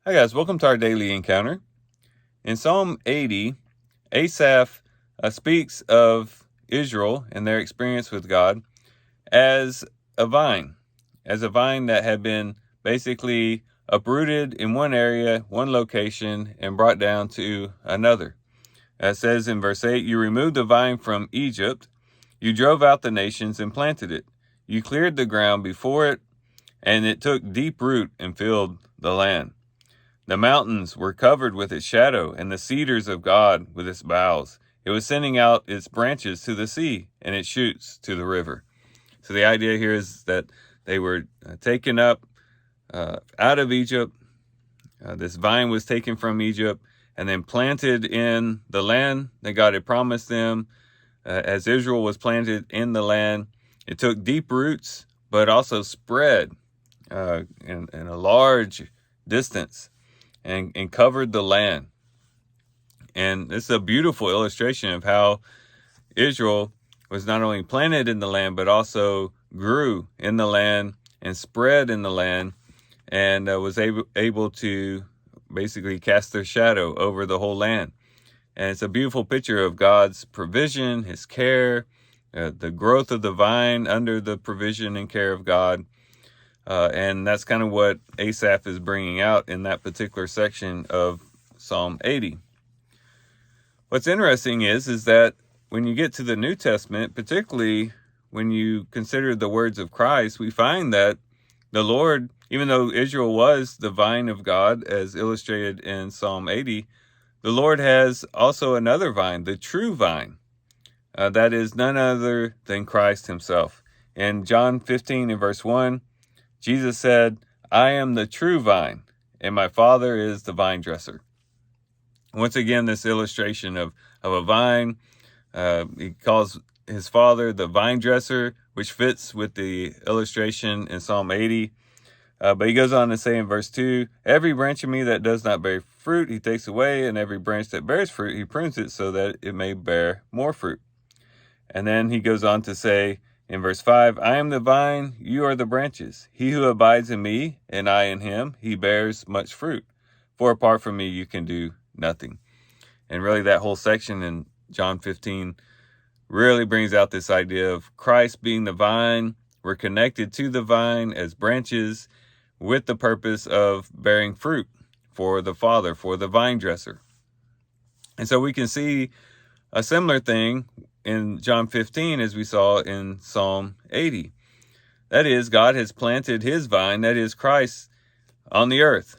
Hi guys, welcome to our daily encounter. In Psalm 80, Asaph speaks of Israel and their experience with God as a vine, that had been basically uprooted in one area, one location, and brought down to another. It says in verse 8, "You removed the vine from Egypt, you drove out the nations and planted it. You cleared the ground before it, and it took deep root and filled the land. The mountains were covered with its shadow, and the cedars of God with its boughs. It was sending out its branches to the sea and its shoots to the river." So the idea here is that they were taken up out of Egypt. This vine was taken from Egypt and then planted in the land that God had promised them. As Israel was planted in the land, it took deep roots, but also spread in a large distance and covered the land. And this is a beautiful illustration of how Israel was not only planted in the land, but also grew in the land and spread in the land, and was able to basically cast their shadow over the whole land. And it's a beautiful picture of God's provision, his care, the growth of the vine under the provision and care of God. And that's kind of what Asaph is bringing out in that particular section of Psalm 80. What's interesting is that when you get to the New Testament, particularly when you consider the words of Christ, we find that the Lord, even though Israel was the vine of God, as illustrated in Psalm 80, the Lord has also another vine, the true vine, that is none other than Christ himself. In John 15 and verse 1, Jesus said, "I am the true vine, and my Father is the vine dresser." Once again, this illustration of a vine, he calls his Father the vine dresser, which fits with the illustration in Psalm 80. But he goes on to say in verse 2, "Every branch of me that does not bear fruit, he takes away, and every branch that bears fruit, he prunes it so that it may bear more fruit." And then he goes on to say in verse 5, "I am the vine, you are the branches. He who abides in me, and I in him, he bears much fruit. For apart from me, you can do nothing." And really that whole section in John 15 really brings out this idea of Christ being the vine. We're connected to the vine as branches with the purpose of bearing fruit for the Father, for the vine dresser. And so we can see a similar thing in John 15 as we saw in Psalm 80. That is, God has planted his vine, that is Christ, on the earth.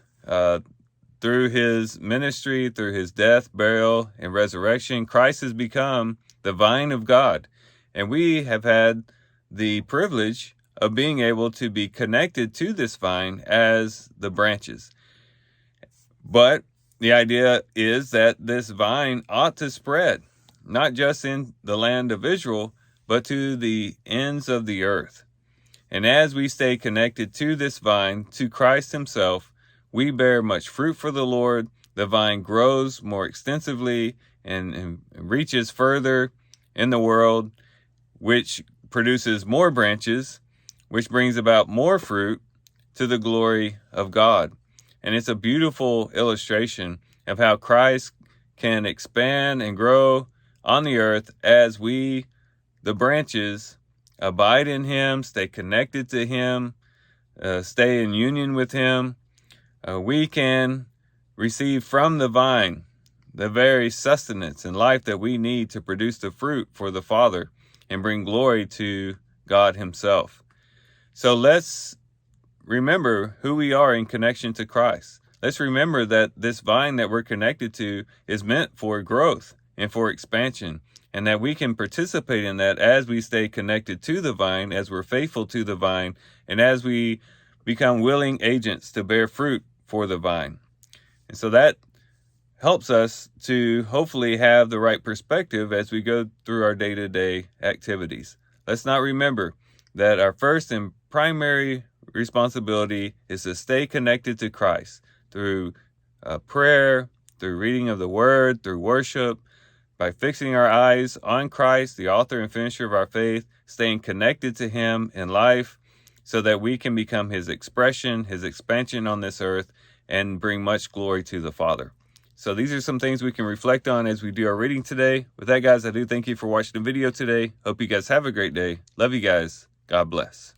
Through his ministry, through his death, burial, and resurrection, Christ has become the vine of God. And we have had the privilege of being able to be connected to this vine as the branches. But the idea is that this vine ought to spread, not just in the land of Israel, but to the ends of the earth. And as we stay connected to this vine, to Christ himself, we bear much fruit for the Lord. The vine grows more extensively and reaches further in the world, which produces more branches, which brings about more fruit to the glory of God. And it's a beautiful illustration of how Christ can expand and grow on the earth as we, the branches, abide in him, stay connected to him, stay in union with him. We can receive from the vine the very sustenance and life that we need to produce the fruit for the Father and bring glory to God himself. So let's remember who we are in connection to Christ. Let's remember that this vine that we're connected to is meant for growth and for expansion, and that we can participate in that as we stay connected to the vine, as we're faithful to the vine, and as we become willing agents to bear fruit for the vine. And so that helps us to hopefully have the right perspective as we go through our day-to-day activities. Let's not remember that our first and primary responsibility is to stay connected to Christ through prayer, through reading of the word, through worship, by fixing our eyes on Christ, the author and finisher of our faith, staying connected to him in life so that we can become his expression, his expansion on this earth, and bring much glory to the Father. So these are some things we can reflect on as we do our reading today. With that, guys, I do thank you for watching the video today. Hope you guys have a great day. Love you guys. God bless.